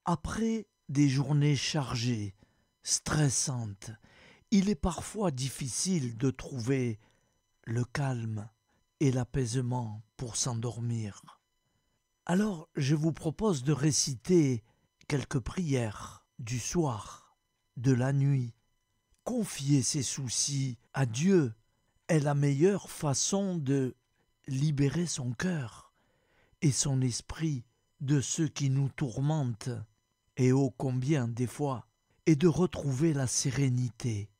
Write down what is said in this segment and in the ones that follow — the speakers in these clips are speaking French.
Après des journées chargées, stressantes, il est parfois difficile de trouver le calme et l'apaisement pour s'endormir. Alors je vous propose de réciter quelques prières du soir, de la nuit. Confier ses soucis à Dieu est la meilleure façon de libérer son cœur et son esprit de ceux qui nous tourmentent, et ô combien des fois, et de retrouver la sérénité.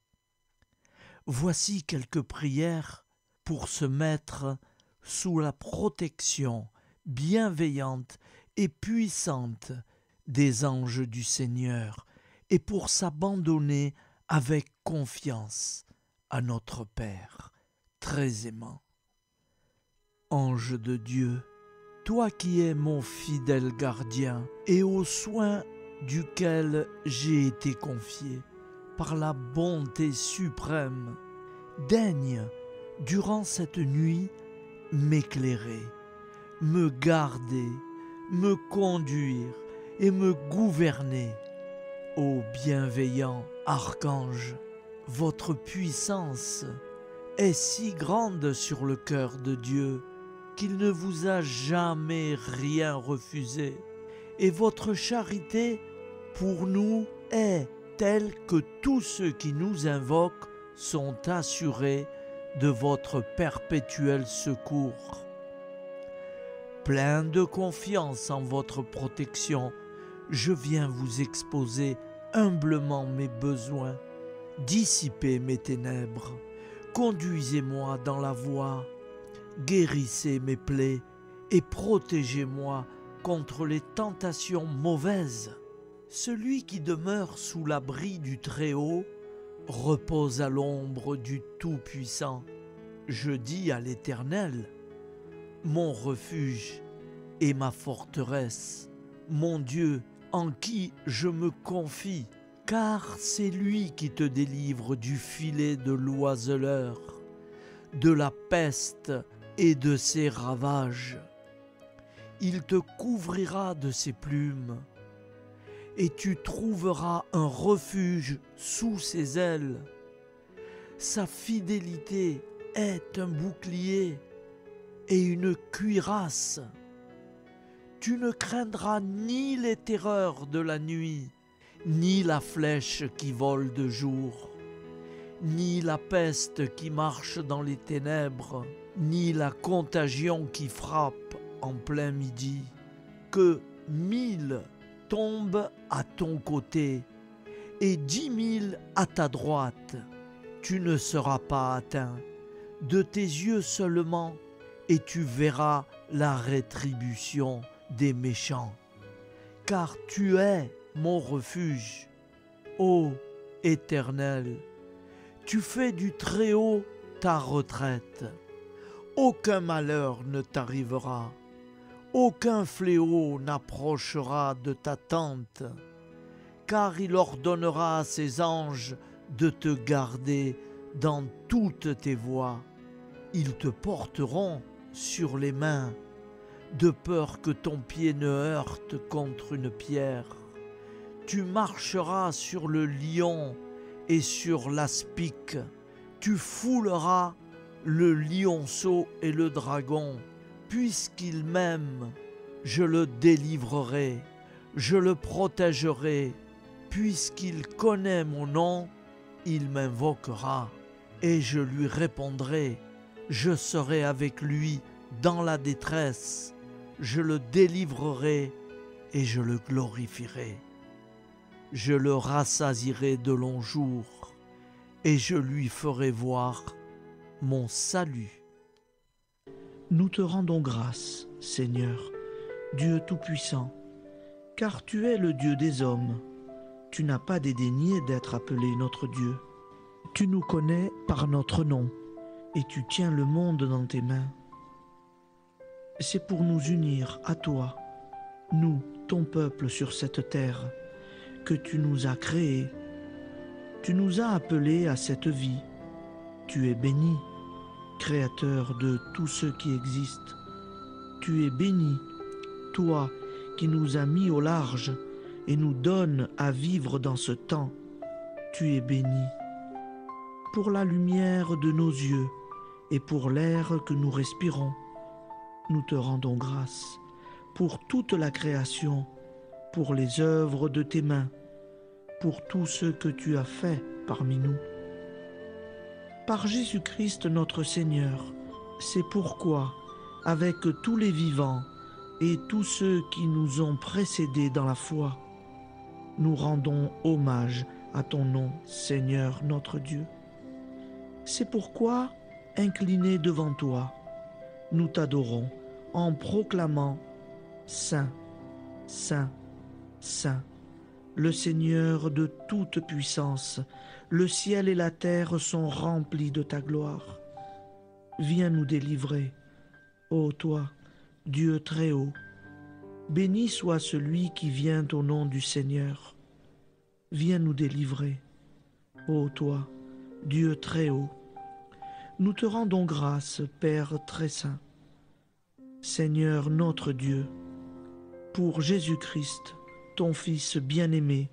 Voici quelques prières pour se mettre sous la protection bienveillante et puissante des anges du Seigneur et pour s'abandonner avec confiance à notre Père très aimant. Ange de Dieu, toi qui es mon fidèle gardien et aux soins duquel j'ai été confié par la bonté suprême, daigne, durant cette nuit, m'éclairer, me garder, me conduire et me gouverner. Ô bienveillant archange, votre puissance est si grande sur le cœur de Dieu qu'il ne vous a jamais rien refusé, et votre charité pour nous est telle que tous ceux qui nous invoquent sont assurés de votre perpétuel secours. Plein de confiance en votre protection, je viens vous exposer humblement mes besoins, dissipez mes ténèbres, conduisez-moi dans la voie, guérissez mes plaies et protégez-moi contre les tentations mauvaises. Celui qui demeure sous l'abri du Très-Haut repose à l'ombre du Tout-Puissant. Je dis à l'Éternel, mon refuge et ma forteresse, mon Dieu en qui je me confie, car c'est lui qui te délivre du filet de l'oiseleur, de la peste et de ses ravages. Il te couvrira de ses plumes, et tu trouveras un refuge sous ses ailes. Sa fidélité est un bouclier et une cuirasse. Tu ne craindras ni les terreurs de la nuit, ni la flèche qui vole de jour, ni la peste qui marche dans les ténèbres, ni la contagion qui frappe en plein midi. Que 1000 tombent à ton côté et 10 000 à ta droite, tu ne seras pas atteint. De tes yeux seulement, et tu verras la rétribution des méchants. Car tu es mon refuge, ô Éternel. Tu fais du Très-Haut ta retraite. Aucun malheur ne t'arrivera. Aucun fléau n'approchera de ta tente, car il ordonnera à ses anges de te garder dans toutes tes voies. Ils te porteront sur les mains, de peur que ton pied ne heurte contre une pierre. Tu marcheras sur le lion et sur l'aspic. Tu fouleras le lionceau et le dragon. Puisqu'il m'aime, je le délivrerai, je le protégerai. Puisqu'il connaît mon nom, il m'invoquera, et je lui répondrai. Je serai avec lui dans la détresse, je le délivrerai et je le glorifierai. Je le rassasierai de longs jours, et je lui ferai voir mon salut. Nous te rendons grâce, Seigneur, Dieu Tout-Puissant, car tu es le Dieu des hommes. Tu n'as pas dédaigné d'être appelé notre Dieu. Tu nous connais par notre nom, et tu tiens le monde dans tes mains. C'est pour nous unir à toi, nous, ton peuple sur cette terre, que tu nous as créés. Tu nous as appelés à cette vie. Tu es béni, Créateur de tout ce qui existe. Tu es béni, toi qui nous as mis au large et nous donne à vivre dans ce temps. Tu es béni. Pour la lumière de nos yeux et pour l'air que nous respirons, nous te rendons grâce. Pour toute la création, pour les œuvres de tes mains, pour tout ce que tu as fait parmi nous. Par Jésus-Christ notre Seigneur, c'est pourquoi, avec tous les vivants et tous ceux qui nous ont précédés dans la foi, nous rendons hommage à ton nom, Seigneur notre Dieu. C'est pourquoi, inclinés devant toi, nous t'adorons en proclamant « Saint, Saint, Saint ». Le Seigneur de toute puissance, le ciel et la terre sont remplis de ta gloire. Viens nous délivrer, ô toi, Dieu très haut. Béni soit celui qui vient au nom du Seigneur. Viens nous délivrer, ô toi, Dieu très haut. Nous te rendons grâce, Père très saint. Seigneur notre Dieu, pour Jésus-Christ, ton Fils bien-aimé,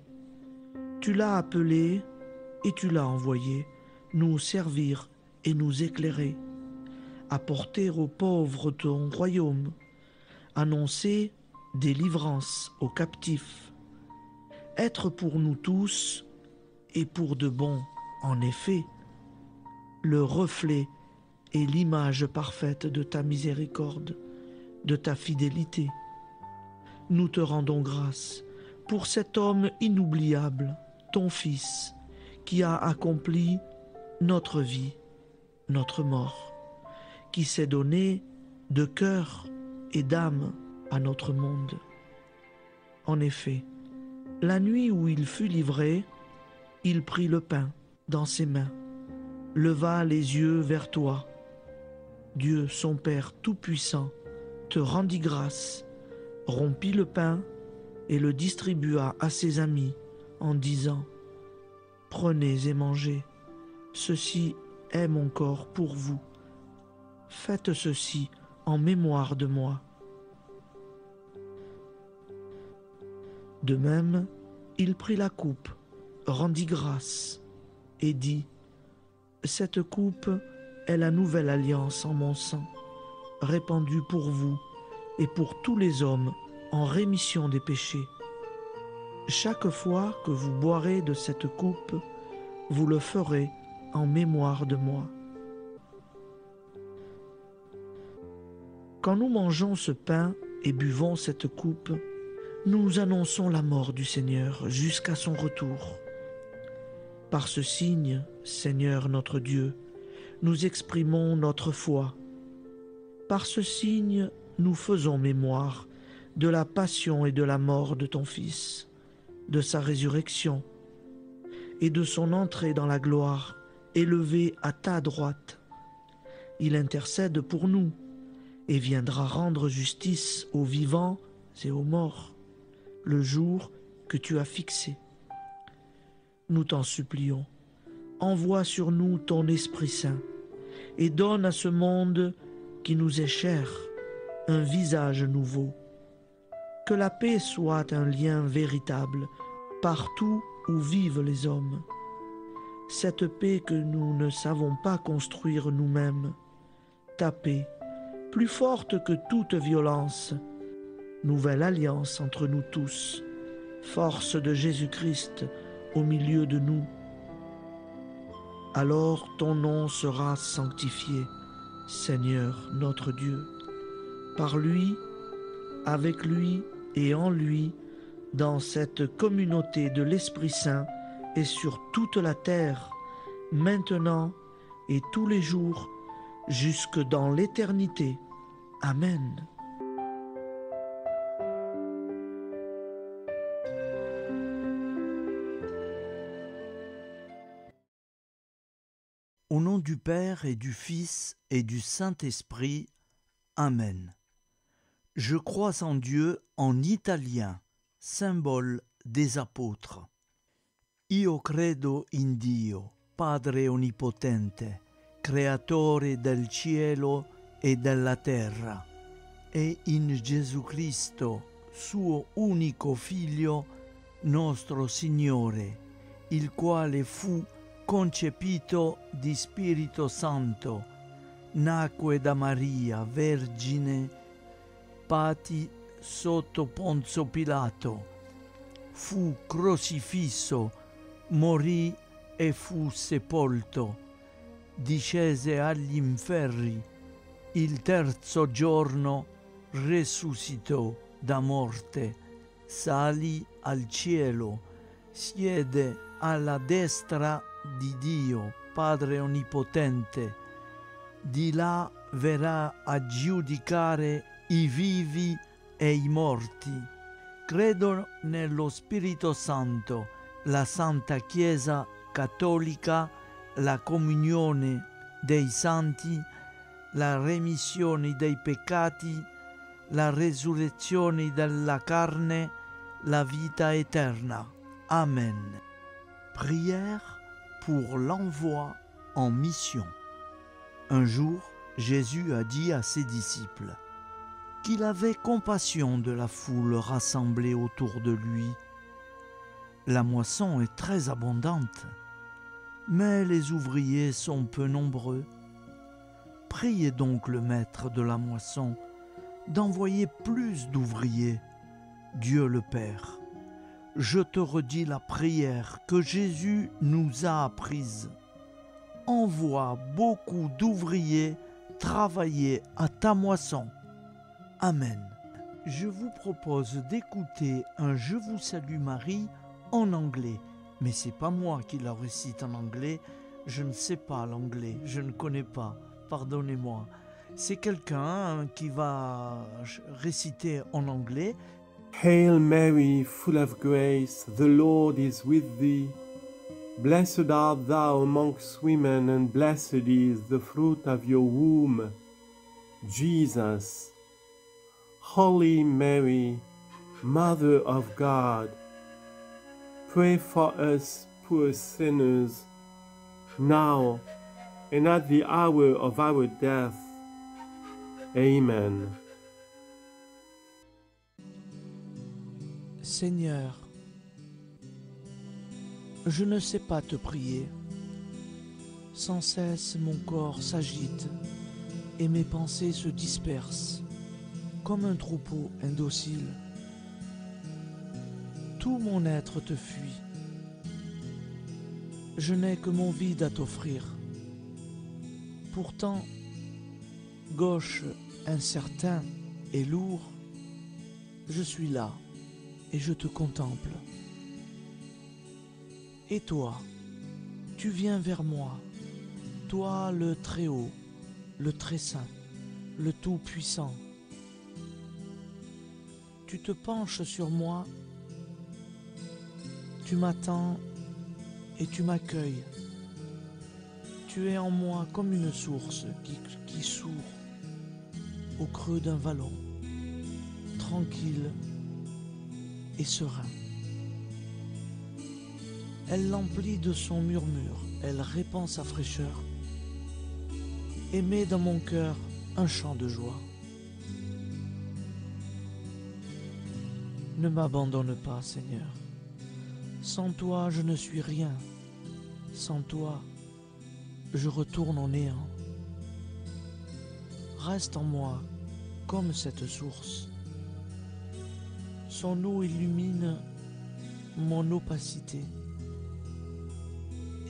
tu l'as appelé et tu l'as envoyé nous servir et nous éclairer, apporter aux pauvres ton royaume, annoncer délivrance aux captifs, être pour nous tous et pour de bon, en effet, le reflet et l'image parfaite de ta miséricorde, de ta fidélité. Nous te rendons grâce pour cet homme inoubliable, ton Fils, qui a accompli notre vie, notre mort, qui s'est donné de cœur et d'âme à notre monde. En effet, la nuit où il fut livré, il prit le pain dans ses mains, leva les yeux vers toi. Dieu, son Père Tout-Puissant, te rendit grâce, rompit le pain et le distribua à ses amis en disant « Prenez et mangez, ceci est mon corps pour vous. Faites ceci en mémoire de moi. » De même, il prit la coupe, rendit grâce et dit « Cette coupe est la nouvelle alliance en mon sang, répandue pour vous et pour tous les hommes en rémission des péchés. Chaque fois que vous boirez de cette coupe, vous le ferez en mémoire de moi. » Quand nous mangeons ce pain et buvons cette coupe, nous annonçons la mort du Seigneur jusqu'à son retour. Par ce signe, Seigneur notre Dieu, nous exprimons notre foi. Par ce signe, nous faisons mémoire de la passion et de la mort de ton Fils, de sa résurrection et de son entrée dans la gloire, élevé à ta droite. Il intercède pour nous et viendra rendre justice aux vivants et aux morts, le jour que tu as fixé. Nous t'en supplions, envoie sur nous ton Esprit Saint et donne à ce monde qui nous est cher un visage nouveau. Que la paix soit un lien véritable partout où vivent les hommes. Cette paix que nous ne savons pas construire nous-mêmes, ta paix, plus forte que toute violence, nouvelle alliance entre nous tous, force de Jésus-Christ au milieu de nous. Alors ton nom sera sanctifié, Seigneur notre Dieu. Par lui, avec lui et en lui, dans cette communauté de l'Esprit Saint et sur toute la terre, maintenant et tous les jours, jusque dans l'éternité. Amen. Au nom du Père et du Fils et du Saint-Esprit. Amen. Je crois en Dieu en italien, symbole des apôtres. Io credo in Dio, Padre Onnipotente, Creatore del cielo e della terra, e in Gesù Cristo, suo unico Figlio, nostro Signore, il quale fu concepito di Spirito Santo, nacque da Maria, vergine, patì sotto Ponzio Pilato, fu crocifisso, morì e fu sepolto, discese agli inferni, il terzo giorno resuscitò da morte, salì al cielo, siede alla destra di Dio, Padre Onnipotente, di là verrà a giudicare i vivi e i morti. Credo nello Spirito Santo, la Santa Chiesa Cattolica, la comunione dei santi, la remissione dei peccati, la resurrezione della carne, la vita éternelle. Amen. Prière pour l'envoi en mission. Un jour, Jésus a dit à ses disciples qu'il avait compassion de la foule rassemblée autour de lui. La moisson est très abondante, mais les ouvriers sont peu nombreux. Priez donc le maître de la moisson d'envoyer plus d'ouvriers, Dieu le Père. Je te redis la prière que Jésus nous a apprise. Envoie beaucoup d'ouvriers travailler à ta moisson. Amen. Je vous propose d'écouter un Je vous salue Marie en anglais. Mais c'est pas moi qui la récite en anglais. Je ne sais pas l'anglais. Je ne connais pas. Pardonnez-moi. C'est quelqu'un qui va réciter en anglais. Hail Mary, full of grace, the Lord is with thee. Blessed art thou amongst women, and blessed is the fruit of your womb, Jesus. Holy Mary, Mother of God, pray for us poor sinners, now and at the hour of our death. Amen. Seigneur, je ne sais pas te prier. Sans cesse mon corps s'agite et mes pensées se dispersent comme un troupeau indocile. Tout mon être te fuit. Je n'ai que mon vide à t'offrir. Pourtant, gauche, incertain et lourd, je suis là et je te contemple. Et toi, tu viens vers moi, toi le Très-Haut, le Très-Saint, le Tout-Puissant. Tu te penches sur moi, tu m'attends et tu m'accueilles. Tu es en moi comme une source qui sourd au creux d'un vallon, tranquille et serein. Elle l'emplit de son murmure, elle répand sa fraîcheur et met dans mon cœur un chant de joie. Ne m'abandonne pas, Seigneur. Sans toi, je ne suis rien. Sans toi, je retourne au néant. Reste en moi comme cette source. Son eau illumine mon opacité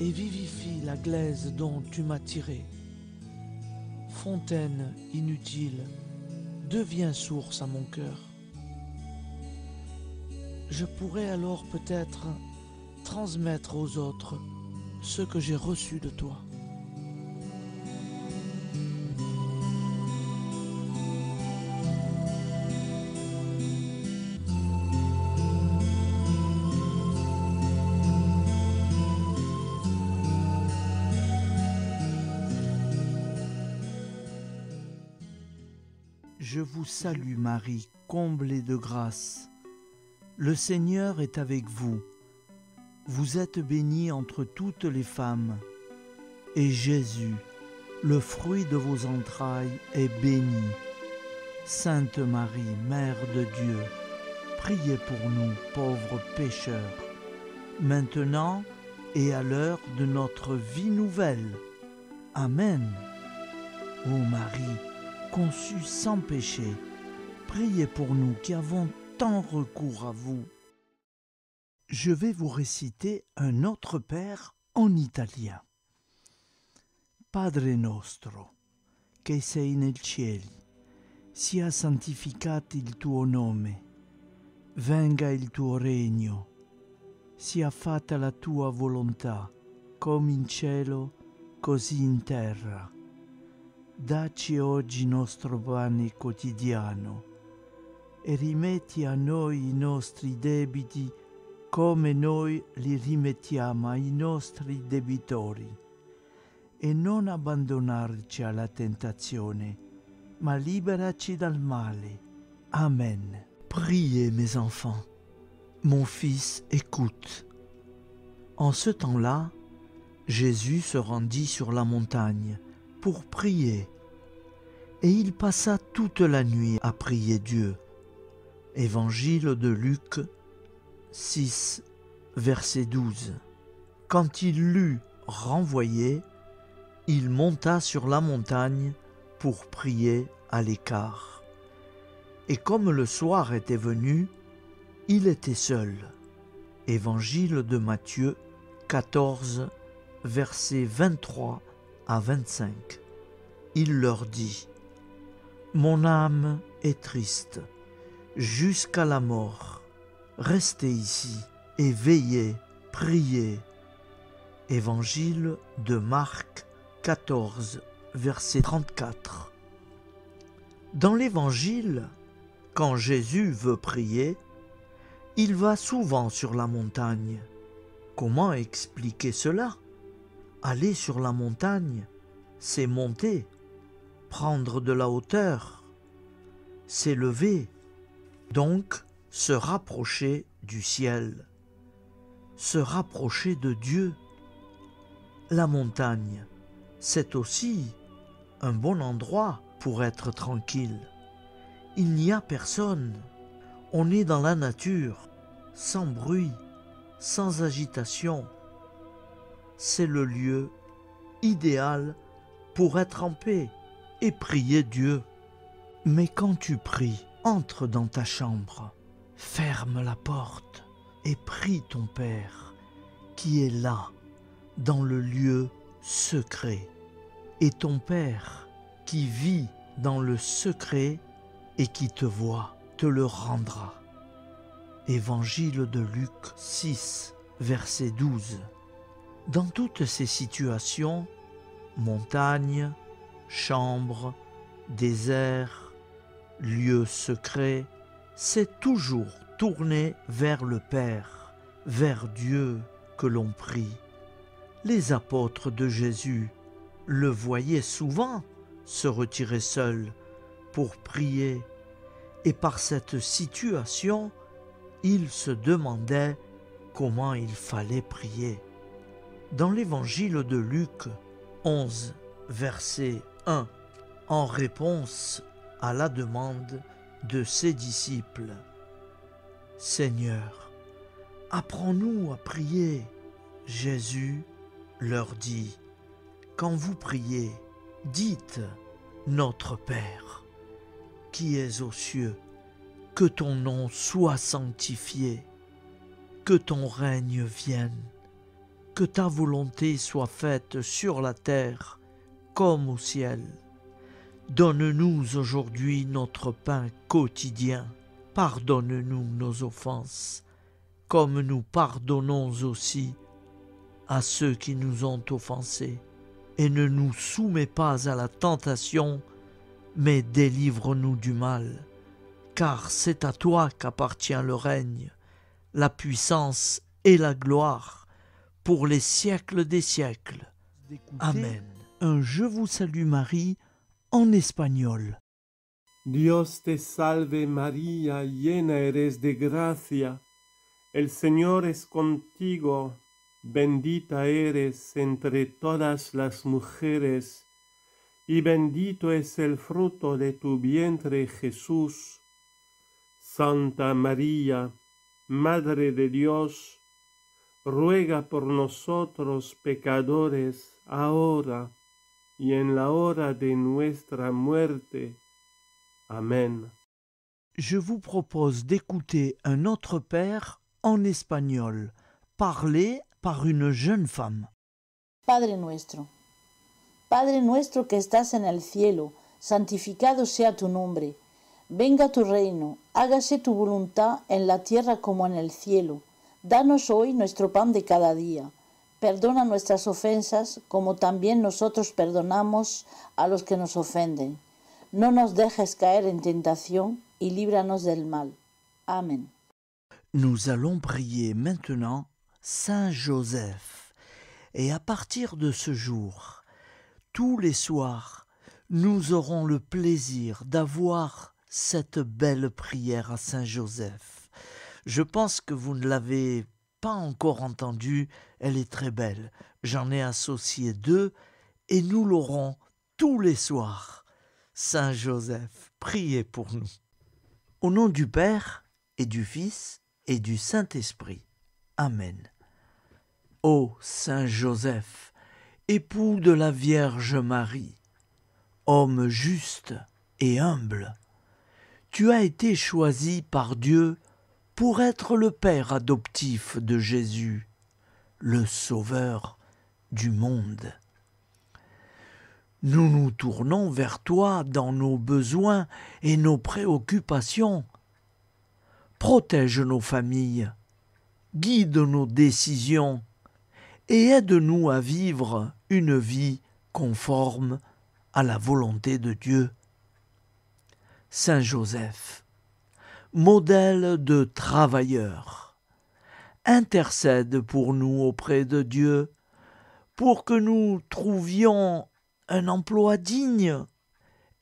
et vivifie la glaise dont tu m'as tiré. Fontaine inutile, deviens source à mon cœur. Je pourrais alors peut-être transmettre aux autres ce que j'ai reçu de toi. Je vous salue Marie, comblée de grâce. Le Seigneur est avec vous. Vous êtes bénie entre toutes les femmes, et Jésus, le fruit de vos entrailles, est béni. Sainte Marie, Mère de Dieu, priez pour nous, pauvres pécheurs, maintenant et à l'heure de notre vie nouvelle. Amen. Ô Marie, conçue sans péché, priez pour nous qui avons tant recours à vous. Je vais vous réciter un autre Père en italien. Padre nostro, che sei nel cieli, sia santificato il tuo nome, venga il tuo regno, sia fatta la tua volontà, come in cielo, così in terra. Dacci oggi il nostro pane quotidiano e rimetti a noi i nostri debiti come noi li rimettiamo ai nostri debitori. E non abbandonarci alla tentazione, ma liberaci dal male. Amen. Priez, mes enfants. Mon fils, écoute. En ce temps-là, Jésus se rendit sur la montagne pour prier, et il passa toute la nuit à prier Dieu. Évangile de Luc 6, verset 12. Quand il l'eut renvoyé, il monta sur la montagne pour prier à l'écart. Et comme le soir était venu, il était seul. Évangile de Matthieu 14, versets 23 à 25. Il leur dit: Mon âme est triste jusqu'à la mort. Restez ici et veillez, priez. Évangile de Marc 14, verset 34. Dans l'Évangile, quand Jésus veut prier, il va souvent sur la montagne. Comment expliquer cela? Aller sur la montagne, c'est monter, prendre de la hauteur, s'élever, donc se rapprocher du ciel, se rapprocher de Dieu. La montagne, c'est aussi un bon endroit pour être tranquille. Il n'y a personne, on est dans la nature, sans bruit, sans agitation. C'est le lieu idéal pour être en paix et prier Dieu. Mais quand tu pries, entre dans ta chambre, ferme la porte et prie ton Père qui est là, dans le lieu secret. Et ton Père qui vit dans le secret et qui te voit, te le rendra. Évangile de Luc 6, verset 12. Dans toutes ces situations, montagne, chambre, désert, lieu secret, c'est toujours tourné vers le Père, vers Dieu que l'on prie. Les apôtres de Jésus le voyaient souvent se retirer seuls pour prier, et par cette situation, ils se demandaient comment il fallait prier. Dans l'Évangile de Luc 11, verset 1, en réponse à la demande de ses disciples, « Seigneur, apprends-nous à prier. » Jésus leur dit, « Quand vous priez, dites, Notre Père, qui es aux cieux, que ton nom soit sanctifié, que ton règne vienne, que ta volonté soit faite sur la terre comme au ciel. Donne-nous aujourd'hui notre pain quotidien. Pardonne-nous nos offenses, comme nous pardonnons aussi à ceux qui nous ont offensés. Et ne nous soumets pas à la tentation, mais délivre-nous du mal. Car c'est à toi qu'appartient le règne, la puissance et la gloire, pour les siècles des siècles. Amen. Un Je vous salue Marie en espagnol. Dios te salve María, llena eres de gracia. El Señor es contigo, bendita eres entre todas las mujeres, y bendito es el fruto de tu vientre Jesús. Santa María, Madre de Dios, ruega por nosotros pecadores, ahora y en la hora de nuestra muerte. Amen. Je vous propose d'écouter un autre père en espagnol, parlé par une jeune femme. Padre nuestro que estás en el cielo, santificado sea tu nombre. Venga tu reino, hágase tu voluntad en la tierra como en el cielo. Danos hoy nuestro pan de cada día. Perdona nuestras ofensas como también nosotros perdonamos a los que nos ofenden. No nos dejes caer en tentación y líbranos del mal. Amen. Nous allons prier maintenant Saint Joseph. Et à partir de ce jour, tous les soirs, nous aurons le plaisir d'avoir cette belle prière à Saint Joseph. Je pense que vous ne l'avez pas encore entendue, elle est très belle. J'en ai associé 2 et nous l'aurons tous les soirs. Saint Joseph, priez pour nous. Au nom du Père et du Fils et du Saint-Esprit. Amen. Ô Saint Joseph, époux de la Vierge Marie, homme juste et humble, tu as été choisi par Dieu pour être le père adoptif de Jésus, le Sauveur du monde. Nous nous tournons vers toi dans nos besoins et nos préoccupations. Protège nos familles, guide nos décisions et aide-nous à vivre une vie conforme à la volonté de Dieu. Saint Joseph, modèle de travailleur, intercède pour nous auprès de Dieu pour que nous trouvions un emploi digne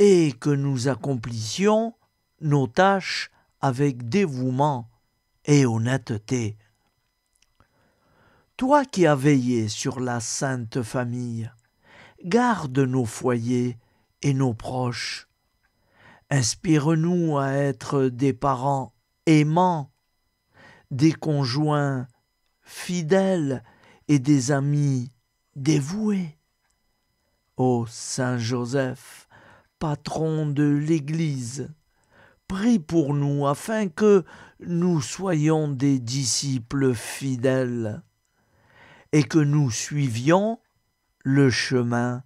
et que nous accomplissions nos tâches avec dévouement et honnêteté. Toi qui as veillé sur la Sainte Famille, garde nos foyers et nos proches. Inspire-nous à être des parents aimants, des conjoints fidèles et des amis dévoués. Ô Saint Joseph, patron de l'Église, prie pour nous afin que nous soyons des disciples fidèles et que nous suivions le chemin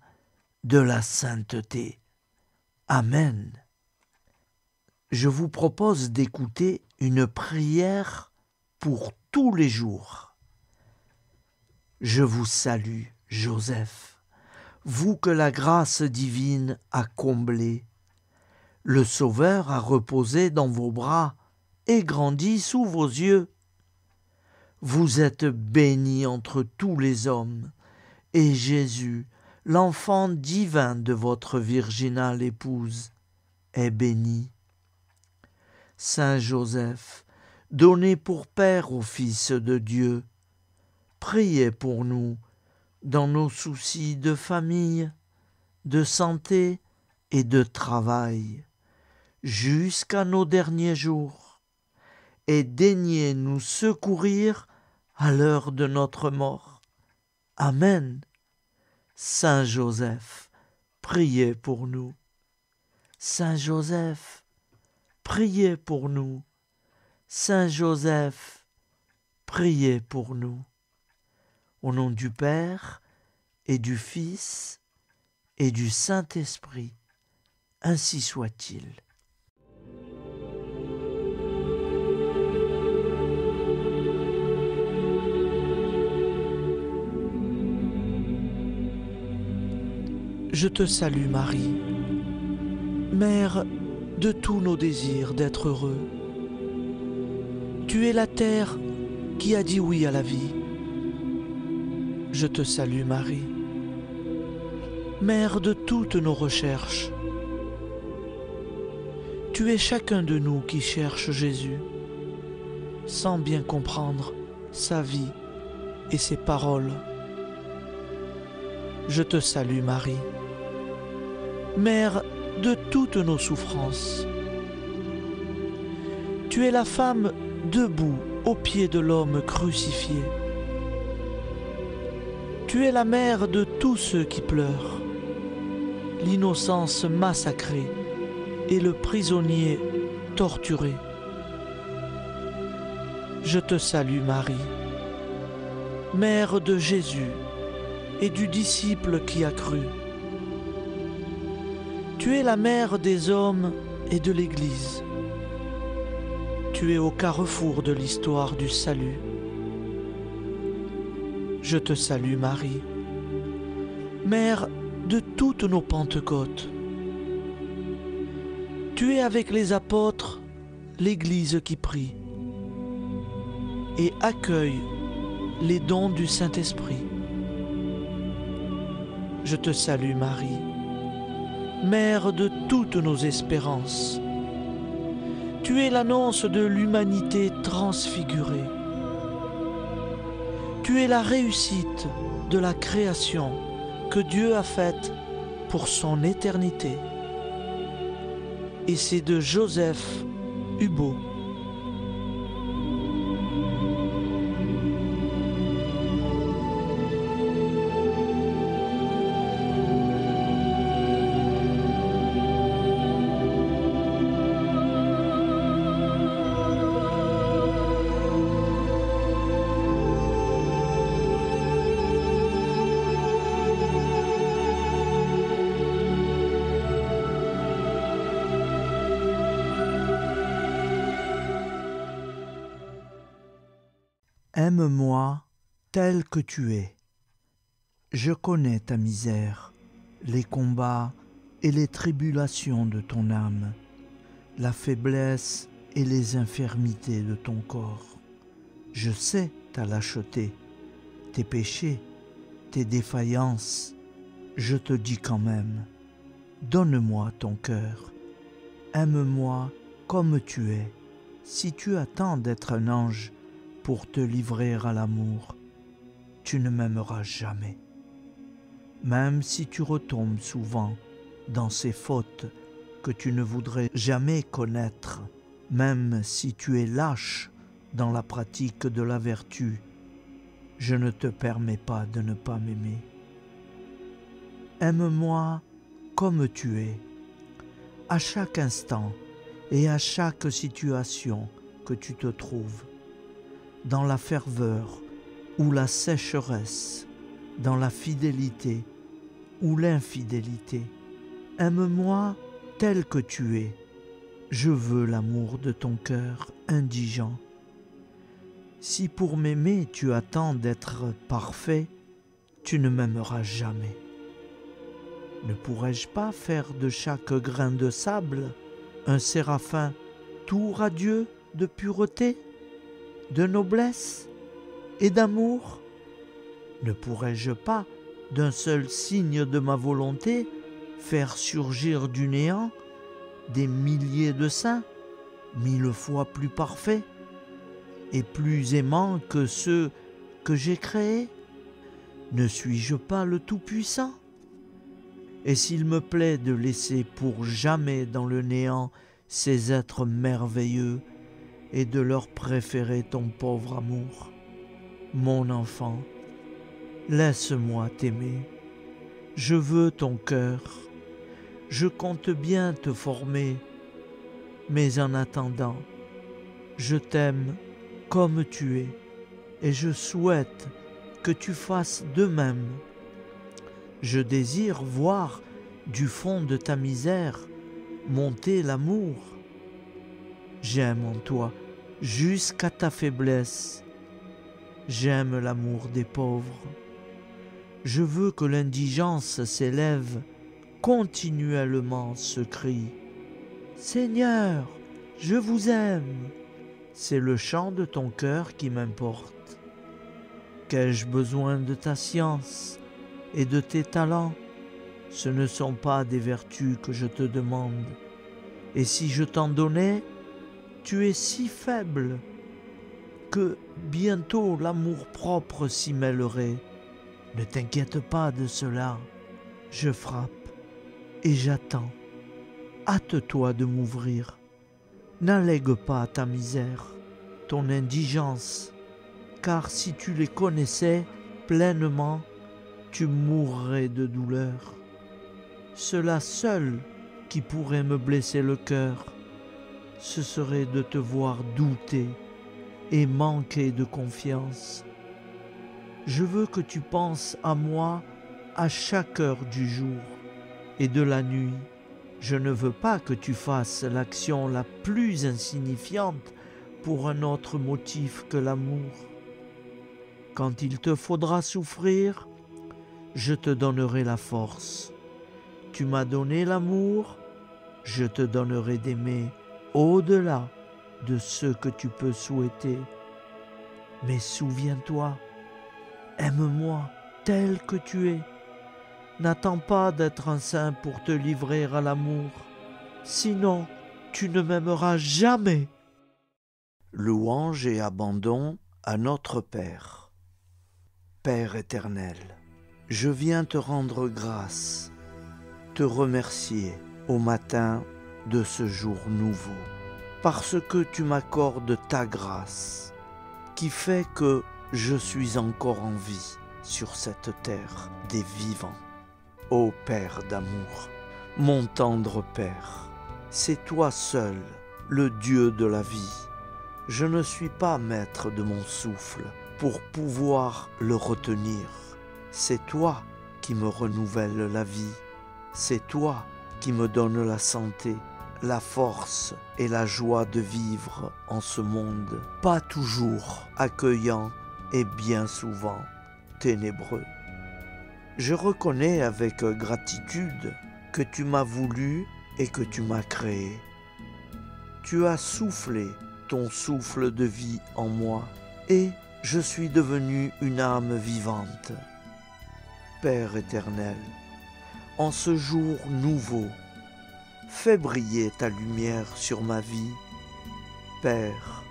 de la sainteté. Amen. Je vous propose d'écouter une prière pour tous les jours. Je vous salue, Joseph, vous que la grâce divine a comblé. Le Sauveur a reposé dans vos bras et grandi sous vos yeux. Vous êtes béni entre tous les hommes, et Jésus, l'enfant divin de votre virginale épouse, est béni. Saint Joseph, donné pour Père au Fils de Dieu, priez pour nous dans nos soucis de famille, de santé et de travail, jusqu'à nos derniers jours, et daignez nous secourir à l'heure de notre mort. Amen. Saint Joseph, priez pour nous. Saint Joseph, priez pour nous. Saint Joseph, priez pour nous. Au nom du Père et du Fils et du Saint-Esprit, ainsi soit-il. Je te salue Marie, Mère de tous nos désirs d'être heureux. Tu es la terre qui a dit oui à la vie. Je te salue Marie, Mère de toutes nos recherches. Tu es chacun de nous qui cherche Jésus, sans bien comprendre sa vie et ses paroles. Je te salue Marie, Mère de toutes nos souffrances. Tu es la femme debout au pied de l'homme crucifié. Tu es la mère de tous ceux qui pleurent, l'innocence massacrée et le prisonnier torturé. Je te salue Marie, mère de Jésus et du disciple qui a cru. Tu es la mère des hommes et de l'Église. Tu es au carrefour de l'histoire du salut. Je te salue Marie, mère de toutes nos Pentecôtes. Tu es avec les apôtres l'Église qui prie et accueille les dons du Saint-Esprit. Je te salue Marie, mère de toutes nos espérances. Tu es l'annonce de l'humanité transfigurée. Tu es la réussite de la création que Dieu a faite pour son éternité. Et c'est de Joseph Hubaut. Aime-moi tel que tu es. Je connais ta misère, les combats et les tribulations de ton âme, la faiblesse et les infirmités de ton corps. Je sais ta lâcheté, tes péchés, tes défaillances. Je te dis quand même, donne-moi ton cœur. Aime-moi comme tu es. Si tu attends d'être un ange pour te livrer à l'amour, tu ne m'aimeras jamais. Même si tu retombes souvent dans ces fautes que tu ne voudrais jamais connaître, même si tu es lâche dans la pratique de la vertu, je ne te permets pas de ne pas m'aimer. Aime-moi comme tu es, à chaque instant et à chaque situation que tu te trouves, dans la ferveur ou la sécheresse, dans la fidélité ou l'infidélité. Aime-moi tel que tu es. Je veux l'amour de ton cœur indigent. Si pour m'aimer tu attends d'être parfait, tu ne m'aimeras jamais. Ne pourrais-je pas faire de chaque grain de sable un séraphin tout radieux de pureté, de noblesse et d'amour? Ne pourrais-je pas, d'un seul signe de ma volonté, faire surgir du néant des milliers de saints, 1000 fois plus parfaits et plus aimants que ceux que j'ai créés? Ne suis-je pas le Tout-Puissant? Et s'il me plaît de laisser pour jamais dans le néant ces êtres merveilleux et de leur préférer ton pauvre amour, mon enfant, laisse-moi t'aimer. Je veux ton cœur. Je compte bien te former. Mais en attendant, je t'aime comme tu es et je souhaite que tu fasses de même. Je désire voir du fond de ta misère monter l'amour. J'aime en toi jusqu'à ta faiblesse. J'aime l'amour des pauvres. Je veux que l'indigence s'élève continuellement ce cri. Seigneur, je vous aime. C'est le chant de ton cœur qui m'importe. Qu'ai-je besoin de ta science et de tes talents? Ce ne sont pas des vertus que je te demande. Et si je t'en donnais, tu es si faible que bientôt l'amour-propre s'y mêlerait. Ne t'inquiète pas de cela. Je frappe et j'attends. Hâte-toi de m'ouvrir. N'allègue pas ta misère, ton indigence, car si tu les connaissais pleinement, tu mourrais de douleur. Cela seul qui pourrait me blesser le cœur, ce serait de te voir douter et manquer de confiance. Je veux que tu penses à moi à chaque heure du jour et de la nuit. Je ne veux pas que tu fasses l'action la plus insignifiante pour un autre motif que l'amour. Quand il te faudra souffrir, je te donnerai la force. Tu m'as donné l'amour, je te donnerai d'aimer au-delà de ce que tu peux souhaiter. Mais souviens-toi, aime-moi tel que tu es. N'attends pas d'être un saint pour te livrer à l'amour, sinon tu ne m'aimeras jamais. Louange et abandon à notre Père. Père éternel, je viens te rendre grâce, te remercier au matin de ce jour nouveau, parce que tu m'accordes ta grâce, qui fait que je suis encore en vie sur cette terre des vivants. Ô Père d'amour, mon tendre Père, c'est toi seul, le Dieu de la vie. Je ne suis pas maître de mon souffle pour pouvoir le retenir. C'est toi qui me renouvelle la vie. C'est toi qui me donne la santé, la force et la joie de vivre en ce monde, pas toujours accueillant et bien souvent ténébreux. Je reconnais avec gratitude que tu m'as voulu et que tu m'as créé. Tu as soufflé ton souffle de vie en moi et je suis devenu une âme vivante. Père éternel, en ce jour nouveau, fais briller ta lumière sur ma vie. Père,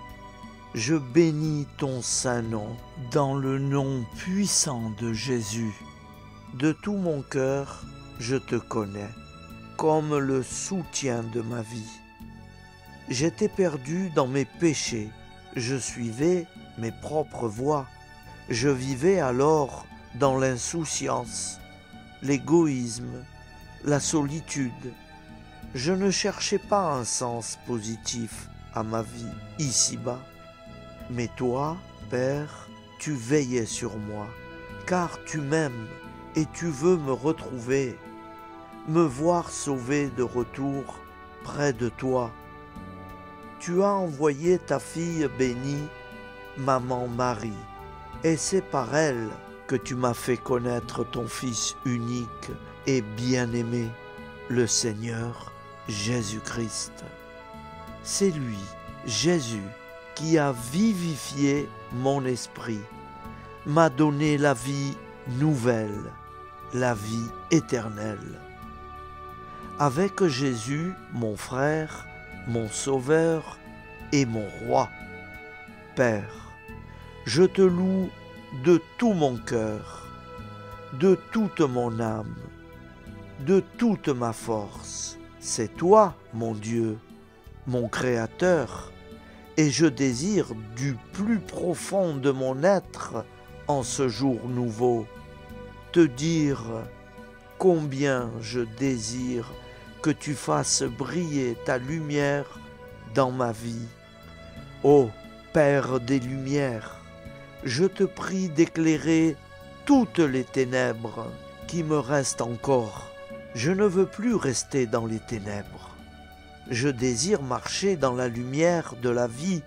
je bénis ton saint nom dans le nom puissant de Jésus. De tout mon cœur, je te connais comme le soutien de ma vie. J'étais perdu dans mes péchés, je suivais mes propres voies. Je vivais alors dans l'insouciance, l'égoïsme, la solitude. Je ne cherchais pas un sens positif à ma vie ici-bas. Mais toi, Père, tu veillais sur moi, car tu m'aimes et tu veux me retrouver, me voir sauvé de retour près de toi. Tu as envoyé ta fille bénie, Maman Marie, et c'est par elle que tu m'as fait connaître ton Fils unique et bien-aimé, le Seigneur Jésus-Christ. C'est lui, Jésus, qui a vivifié mon esprit, m'a donné la vie nouvelle, la vie éternelle. Avec Jésus, mon frère, mon sauveur et mon roi, Père, je te loue de tout mon cœur, de toute mon âme, de toute ma force. C'est toi, mon Dieu, mon Créateur, et je désire du plus profond de mon être, en ce jour nouveau, te dire combien je désire que tu fasses briller ta lumière dans ma vie. Ô Père des Lumières, je te prie d'éclairer toutes les ténèbres qui me restent encore. Je ne veux plus rester dans les ténèbres. Je désire marcher dans la lumière de la vie,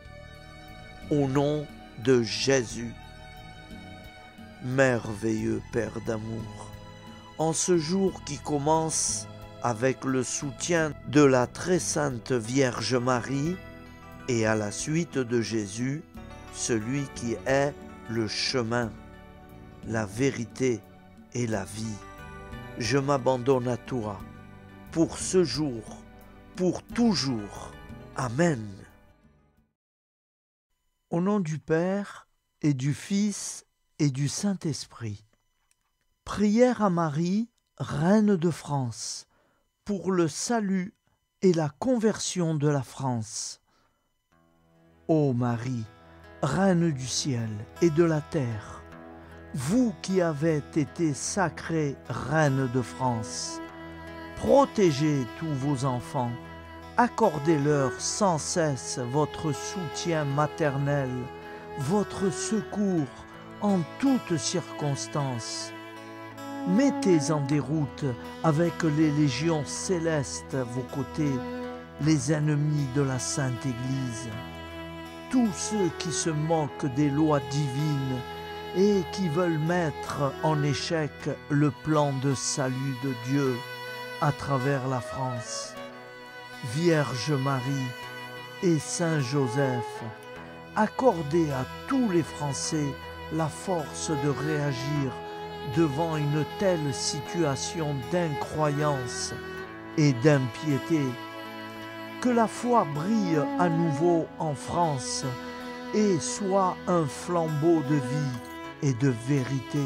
au nom de Jésus. Merveilleux Père d'amour, en ce jour qui commence avec le soutien de la très sainte Vierge Marie et à la suite de Jésus, celui qui est le chemin, la vérité et la vie, je m'abandonne à toi pour ce jour, pour toujours. Amen. Au nom du Père et du Fils et du Saint-Esprit. Prière à Marie, Reine de France, pour le salut et la conversion de la France. Ô Marie, Reine du ciel et de la terre, vous qui avez été sacrée Reine de France, protégez tous vos enfants, accordez-leur sans cesse votre soutien maternel, votre secours en toutes circonstances. Mettez en déroute avec les légions célestes à vos côtés les ennemis de la Sainte Église, tous ceux qui se moquent des lois divines et qui veulent mettre en échec le plan de salut de Dieu à travers la France. Vierge Marie et Saint Joseph, accordez à tous les Français la force de réagir devant une telle situation d'incroyance et d'impiété. Que la foi brille à nouveau en France et soit un flambeau de vie et de vérité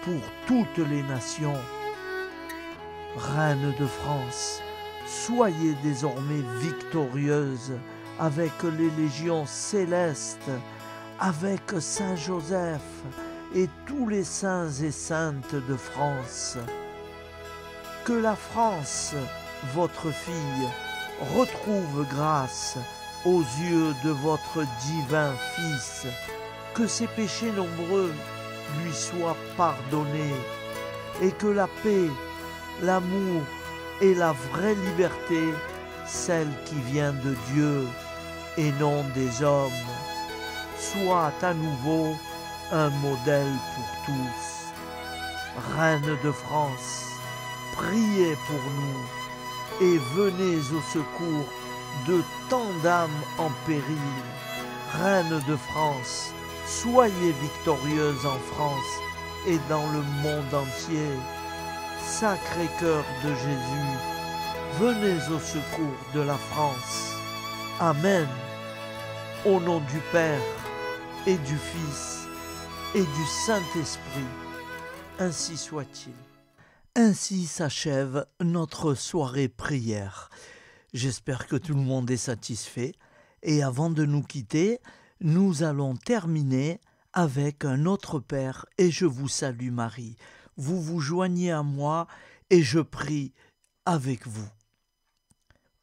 pour toutes les nations. Reine de France, soyez désormais victorieuse avec les légions célestes, avec Saint Joseph et tous les saints et saintes de France. Que la France, votre fille, retrouve grâce aux yeux de votre divin Fils, que ses péchés nombreux lui soient pardonnés et que la paix, l'amour et la vraie liberté, celle qui vient de Dieu et non des hommes, soient à nouveau un modèle pour tous. Reine de France, priez pour nous et venez au secours de tant d'âmes en péril. Reine de France, soyez victorieuse en France et dans le monde entier. Sacré-Cœur de Jésus, venez au secours de la France. Amen. Au nom du Père et du Fils et du Saint-Esprit, ainsi soit-il. Ainsi s'achève notre soirée prière. J'espère que tout le monde est satisfait. Et avant de nous quitter, nous allons terminer avec un autre Père et je vous salue Marie. Vous vous joignez à moi et je prie avec vous.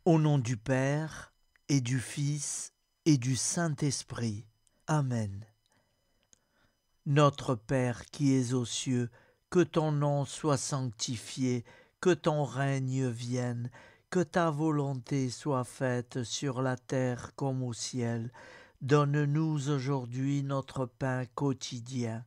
Au nom du Père et du Fils et du Saint-Esprit. Amen. Notre Père qui es aux cieux, que ton nom soit sanctifié, que ton règne vienne, que ta volonté soit faite sur la terre comme au ciel. Donne-nous aujourd'hui notre pain quotidien.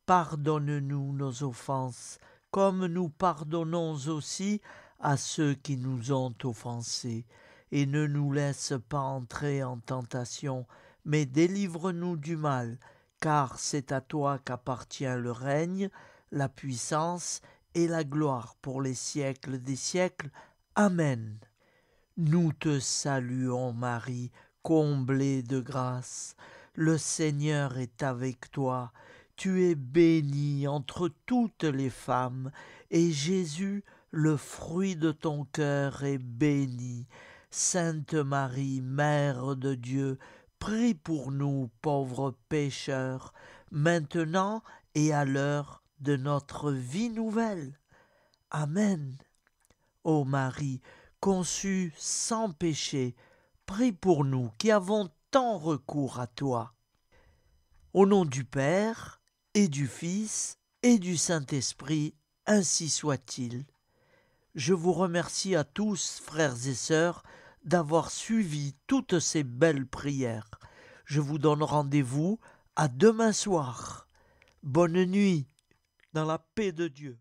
Pardonne-nous nos offenses, comme nous pardonnons aussi à ceux qui nous ont offensés. Et ne nous laisse pas entrer en tentation, mais délivre-nous du mal, car c'est à toi qu'appartient le règne, la puissance et la gloire pour les siècles des siècles. Amen. Nous te saluons Marie, comblée de grâce. Le Seigneur est avec toi. Tu es bénie entre toutes les femmes, et Jésus, le fruit de ton cœur, est béni. Sainte Marie, Mère de Dieu, prie pour nous pauvres pécheurs, maintenant et à l'heure de notre vie nouvelle. Amen. Ô Marie, conçue sans péché, prie pour nous qui avons tant recours à toi. Au nom du Père et du Fils et du Saint-Esprit, ainsi soit-il. Je vous remercie à tous, frères et sœurs, d'avoir suivi toutes ces belles prières. Je vous donne rendez-vous à demain soir. Bonne nuit, dans la paix de Dieu.